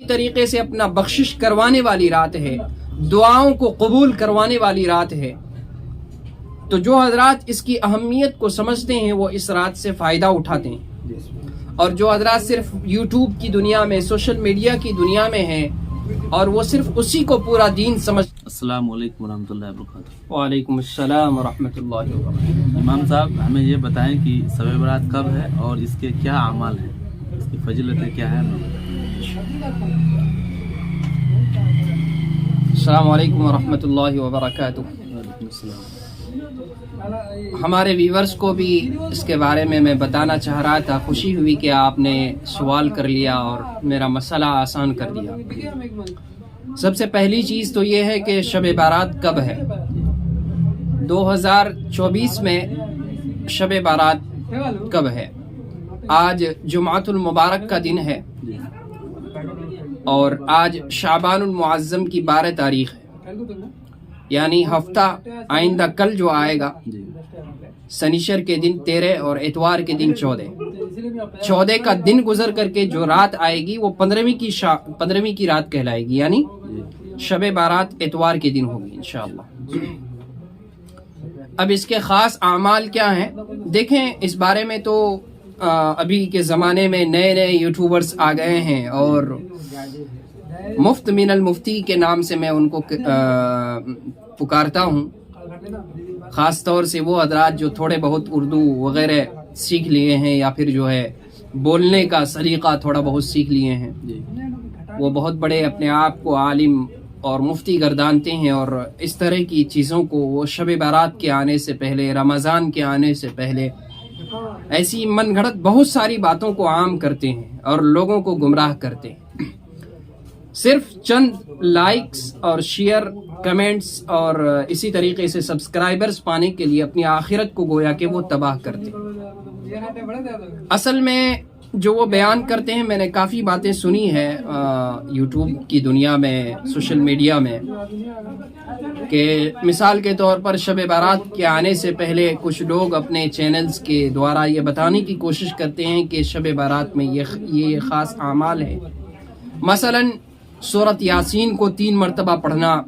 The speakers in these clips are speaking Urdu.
طریقے سے اپنا بخشش کروانے والی رات ہے، دعاؤں کو قبول کروانے والی رات ہے۔ تو جو حضرات اس کی اہمیت کو سمجھتے ہیں وہ اس رات سے فائدہ اٹھاتے ہیں، اور جو حضرات صرف یوٹیوب کی دنیا میں، سوشل میڈیا کی دنیا میں ہیں اور وہ صرف اسی کو پورا دین سمجھ۔ السلام علیکم ورحمۃ اللہ وبرکاتہ۔ وعلیکم السلام ورحمۃ اللہ وبرکاتہ۔ امام صاحب ہمیں یہ بتائیں کہ شب برات کب ہے اور اس کے کیا اعمال ہیں، اس کی فضیلتیں کیا ہیں؟ السلام علیکم ورحمۃ اللہ وبرکاتہ۔ وعلیکم السلام۔ ہمارے ویورز کو بھی اس کے بارے میں بتانا چاہ رہا تھا، خوشی ہوئی کہ آپ نے سوال کر لیا اور میرا مسئلہ آسان کر دیا۔ سب سے پہلی چیز تو یہ ہے کہ شب بارات کب ہے۔ 2024 میں شب بارات کب ہے؟ آج جمعۃ المبارک کا دن ہے اور آج شعبان المعظم کی 12 تاریخ ہے، یعنی ہفتہ آئندہ کل جو آئے گا سنیچر کے دن 13 اور اتوار کے دن 14 کا دن گزر کر کے جو رات آئے گی وہ 15ویں کی رات کہلائے گی، یعنی شب بارات اتوار کے دن ہوگی انشاءاللہ۔ اب اس کے خاص اعمال کیا ہیں دیکھیں، اس بارے میں تو ابھی کے زمانے میں نئے یوٹیوبرز آ گئے ہیں اور مفت من المفتی کے نام سے میں ان کو پکارتا ہوں، خاص طور سے وہ حضرات جو تھوڑے بہت اردو وغیرہ سیکھ لیے ہیں یا پھر جو ہے بولنے کا سلیقہ تھوڑا بہت سیکھ لیے ہیں، وہ بہت بڑے اپنے آپ کو عالم اور مفتی گردانتے ہیں، اور اس طرح کی چیزوں کو وہ شب بارات کے آنے سے پہلے، رمضان کے آنے سے پہلے ایسی من گھڑت بہت ساری باتوں کو عام کرتے ہیں اور لوگوں کو گمراہ کرتے ہیں، صرف چند لائکس اور شیئر، کمنٹس اور اسی طریقے سے سبسکرائبرز پانے کے لیے اپنی آخرت کو گویا کہ وہ تباہ کرتے ہیں۔ اصل میں جو وہ بیان کرتے ہیں، میں نے کافی باتیں سنی ہے یوٹیوب کی دنیا میں، سوشل میڈیا میں، کہ مثال کے طور پر شب بارات کے آنے سے پہلے کچھ لوگ اپنے چینلز کے دوارا یہ بتانے کی کوشش کرتے ہیں کہ شب بارات میں یہ خاص اعمال ہے، مثلاً سورۃ یاسین کو 3 مرتبہ پڑھنا،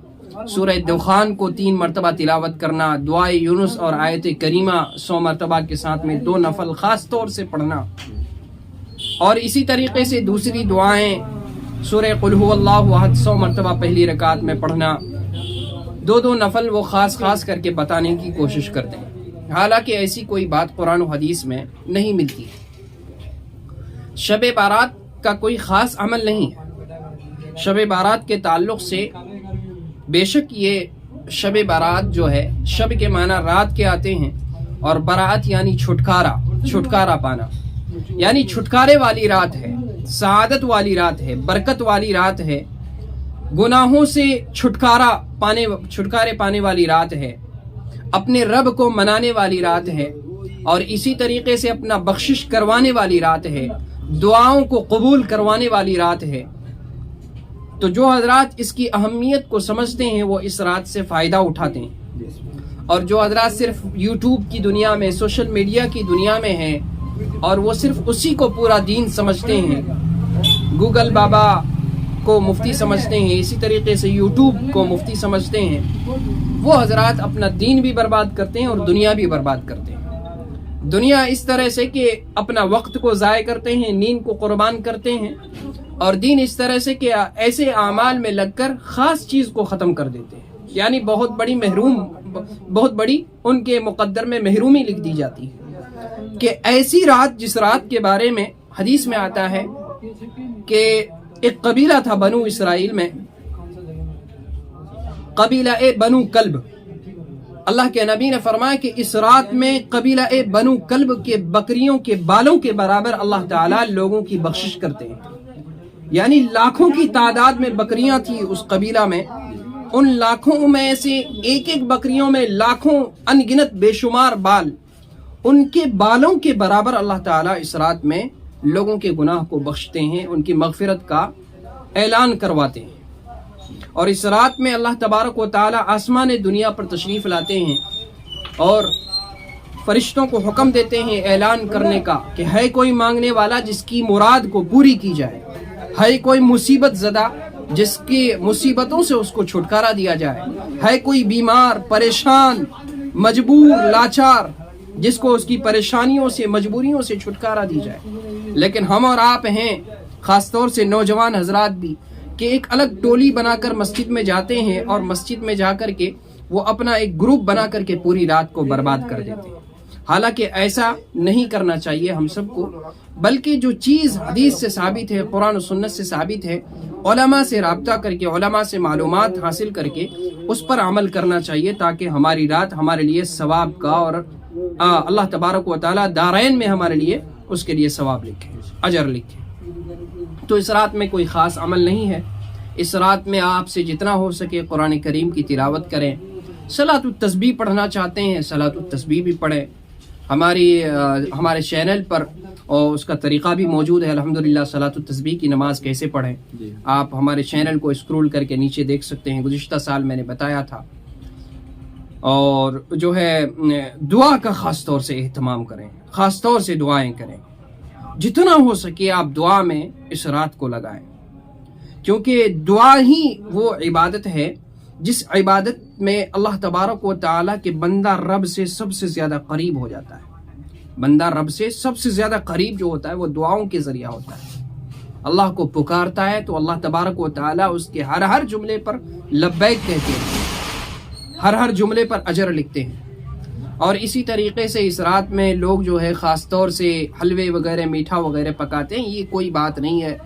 سورہ دخان کو 3 مرتبہ تلاوت کرنا، دعائے یونس اور آیت کریمہ 100 مرتبہ کے ساتھ میں 2 نفل خاص طور سے پڑھنا، اور اسی طریقے سے دوسری دعائیں سورہ قل هو اللہ احد 100 مرتبہ پہلی رکعت میں پڑھنا، 2 نفل وہ خاص کر کے بتانے کی کوشش کرتے ہیں، حالانکہ ایسی کوئی بات قرآن و حدیث میں نہیں ملتی۔ شب بارات کا کوئی خاص عمل نہیں ہے۔ شب بارات کے تعلق سے بے شک یہ شب بارات جو ہے، شب کے معنی رات کے آتے ہیں اور برات یعنی چھٹکارا پانا، یعنی چھٹکارے والی رات ہے، سعادت والی رات ہے، برکت والی رات ہے، گناہوں سے چھٹکارے پانے والی رات ہے، اپنے رب کو منانے والی رات ہے، اور اسی طریقے سے اپنا بخشش کروانے والی رات ہے، دعاؤں کو قبول کروانے والی رات ہے۔ تو جو حضرات اس کی اہمیت کو سمجھتے ہیں وہ اس رات سے فائدہ اٹھاتے ہیں، اور جو حضرات صرف یوٹیوب کی دنیا میں، سوشل میڈیا کی دنیا میں ہیں اور وہ صرف اسی کو پورا دین سمجھتے ہیں، گوگل بابا کو مفتی سمجھتے ہیں، اسی طریقے سے یوٹیوب کو مفتی سمجھتے ہیں، وہ حضرات اپنا دین بھی برباد کرتے ہیں اور دنیا بھی برباد کرتے ہیں۔ دنیا اس طرح سے کہ اپنا وقت کو ضائع کرتے ہیں، نیند کو قربان کرتے ہیں، اور دین اس طرح سے کہ ایسے اعمال میں لگ کر خاص چیز کو ختم کر دیتے ہیں، یعنی بہت بڑی ان کے مقدر میں محرومی لکھ دی جاتی ہے کہ ایسی رات جس رات کے بارے میں حدیث میں آتا ہے کہ ایک قبیلہ تھا بنو اسرائیل میں، قبیلہ بنو کلب، اللہ کے نبی نے فرمایا کہ اس رات میں قبیلہ بنو کلب کے بکریوں کے بالوں کے برابر اللہ تعالیٰ لوگوں کی بخشش کرتے ہیں، یعنی لاکھوں کی تعداد میں بکریاں تھیں اس قبیلہ میں، ان لاکھوں میں سے ایک بکریوں میں لاکھوں انگنت بے شمار بال، ان کے بالوں کے برابر اللہ تعالیٰ اس رات میں لوگوں کے گناہ کو بخشتے ہیں، ان کی مغفرت کا اعلان کرواتے ہیں۔ اور اس رات میں اللہ تبارک و تعالیٰ آسمان دنیا پر تشریف لاتے ہیں اور فرشتوں کو حکم دیتے ہیں اعلان کرنے کا کہ ہے کوئی مانگنے والا جس کی مراد کو پوری کی جائے۔ ہے کوئی مصیبت زدہ جس کی مصیبتوں سے اس کو چھٹکارا دیا جائے، ہے کوئی بیمار پریشان مجبور لاچار جس کو اس کی پریشانیوں سے مجبوریوں سے چھٹکارا دی جائے. لیکن ہم اور آپ ہیں، خاص طور سے نوجوان حضرات بھی، کہ ایک الگ ٹولی بنا کر مسجد میں جاتے ہیں اور مسجد میں جا کر کے وہ اپنا ایک گروپ بنا کر کے پوری رات کو برباد کر دیتے ہیں. حالانکہ ایسا نہیں کرنا چاہیے ہم سب کو، بلکہ جو چیز حدیث سے ثابت ہے، قرآن و سنت سے ثابت ہے، علماء سے رابطہ کر کے، علماء سے معلومات حاصل کر کے اس پر عمل کرنا چاہیے، تاکہ ہماری رات ہمارے لیے ثواب کا اور اللہ تبارک و تعالیٰ دارین میں ہمارے لیے اس کے لیے ثواب لکھے، اجر لکھے. تو اس رات میں کوئی خاص عمل نہیں ہے. اس رات میں آپ سے جتنا ہو سکے قرآن کریم کی تلاوت کریں. صلاۃ التسبیح پڑھنا چاہتے ہیں صلاۃ التسبیح بھی پڑھیں. ہمارے چینل پر اور اس کا طریقہ بھی موجود ہے الحمدللہ. صلاۃ التسبیح کی نماز کیسے پڑھیں آپ ہمارے چینل کو اسکرول کر کے نیچے دیکھ سکتے ہیں. گزشتہ سال میں نے بتایا تھا. اور جو ہے دعا کا خاص طور سے اہتمام کریں، خاص طور سے دعائیں کریں. جتنا ہو سکے آپ دعا میں اس رات کو لگائیں، کیونکہ دعا ہی وہ عبادت ہے جس عبادت میں اللہ تبارک و تعالیٰ کے بندہ رب سے سب سے زیادہ قریب ہو جاتا ہے. بندہ رب سے سب سے زیادہ قریب جو ہوتا ہے وہ دعاؤں کے ذریعہ ہوتا ہے. اللہ کو پکارتا ہے تو اللہ تبارک و تعالیٰ اس کے ہر جملے پر لبیک کہتے ہیں، ہر جملے پر اجر لکھتے ہیں. اور اسی طریقے سے اس رات میں لوگ جو ہے خاص طور سے حلوے وغیرہ میٹھا وغیرہ پکاتے ہیں، یہ کوئی بات نہیں ہے.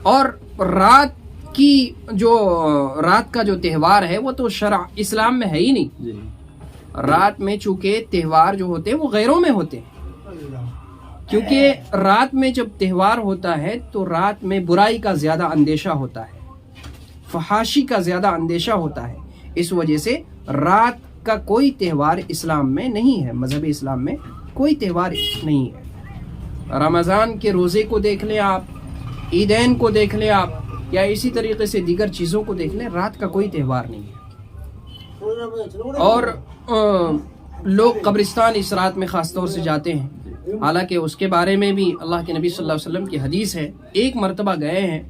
اور رات کا جو تہوار ہے وہ تو شرع اسلام میں ہے ہی نہیں. رات میں چونکہ تہوار جو ہوتے ہیں وہ غیروں میں ہوتے ہیں، کیونکہ رات میں جب تہوار ہوتا ہے تو رات میں برائی کا زیادہ اندیشہ ہوتا ہے، فحاشی کا زیادہ اندیشہ ہوتا ہے. اس وجہ سے رات کا کوئی تہوار اسلام میں نہیں ہے، مذہب اسلام میں کوئی تہوار نہیں ہے. رمضان کے روزے کو دیکھ لیں آپ، عیدین کو دیکھ لیں آپ، یا اسی طریقے سے دیگر چیزوں کو دیکھ لیں، رات کا کوئی تہوار نہیں ہے. اور لوگ قبرستان اس رات میں خاص طور سے جاتے ہیں، حالانکہ اس کے بارے میں بھی اللہ کے نبی صلی اللہ علیہ وسلم کی حدیث ہے. ایک مرتبہ گئے ہیں،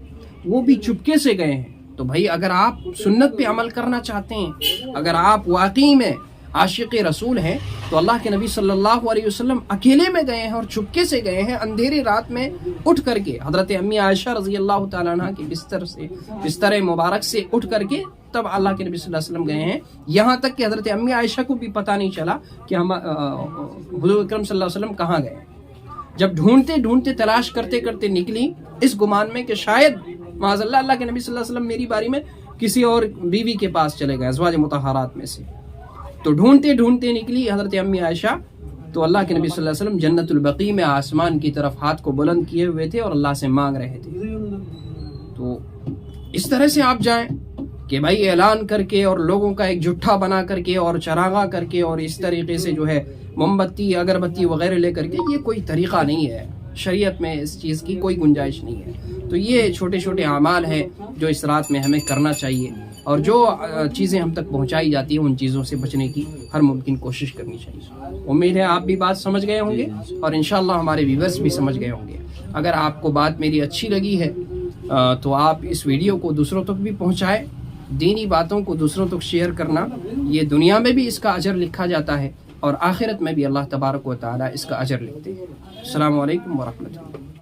وہ بھی چپکے سے گئے ہیں. تو بھائی اگر آپ سنت پہ عمل کرنا چاہتے ہیں، اگر آپ واقعی میں عاشق رسول ہیں، تو اللہ کے نبی صلی اللہ علیہ وسلم اکیلے میں گئے ہیں اور چپکے سے گئے ہیں. اندھیری رات میں اٹھ کر کے حضرت امی عائشہ رضی اللہ تعالیٰ عنہ کے بستر مبارک سے اٹھ کر کے تب اللہ کے نبی صلی اللہ علیہ وسلم گئے ہیں. یہاں تک کہ حضرت امی عائشہ کو بھی پتہ نہیں چلا کہ ہم حضور اکرم صلی اللہ علیہ وسلم کہاں گئے. جب ڈھونڈتے تلاش کرتے نکلی اس گمان میں کہ شاید معاذ اللہ کے نبی صلی اللہ علیہ وسلم میری باری میں کسی اور بیوی کے پاس چلے گئے ازواج مطہرات میں سے. تو ڈھونڈتے نکلی حضرت امی عائشہ، تو اللہ کے نبی صلی اللہ علیہ وسلم جنت البقیع میں آسمان کی طرف ہاتھ کو بلند کیے ہوئے تھے اور اللہ سے مانگ رہے تھے. تو اس طرح سے آپ جائیں کہ بھائی اعلان کر کے اور لوگوں کا ایک جھٹھا بنا کر کے اور چراغاں کر کے اور اس طریقے سے جو ہے موم بتی اگربتی وغیرہ لے کر کے، یہ کوئی طریقہ نہیں ہے. شریعت میں اس چیز کی کوئی گنجائش نہیں ہے. تو یہ چھوٹے اعمال ہیں جو اس رات میں ہمیں کرنا چاہیے، اور جو چیزیں ہم تک پہنچائی جاتی ہیں ان چیزوں سے بچنے کی ہر ممکن کوشش کرنی چاہیے. امید ہے آپ بھی بات سمجھ گئے ہوں گے اور انشاءاللہ ہمارے ویورز بھی سمجھ گئے ہوں گے. اگر آپ کو بات میری اچھی لگی ہے تو آپ اس ویڈیو کو دوسروں تک بھی پہنچائیں. دینی باتوں کو دوسروں تک شیئر کرنا، یہ دنیا میں بھی اس کا اجر لکھا جاتا ہے اور آخرت میں بھی اللہ تبارک و تعالی اس کا اجر لکھتے ہیں. السلام علیکم ورحمۃ اللہ.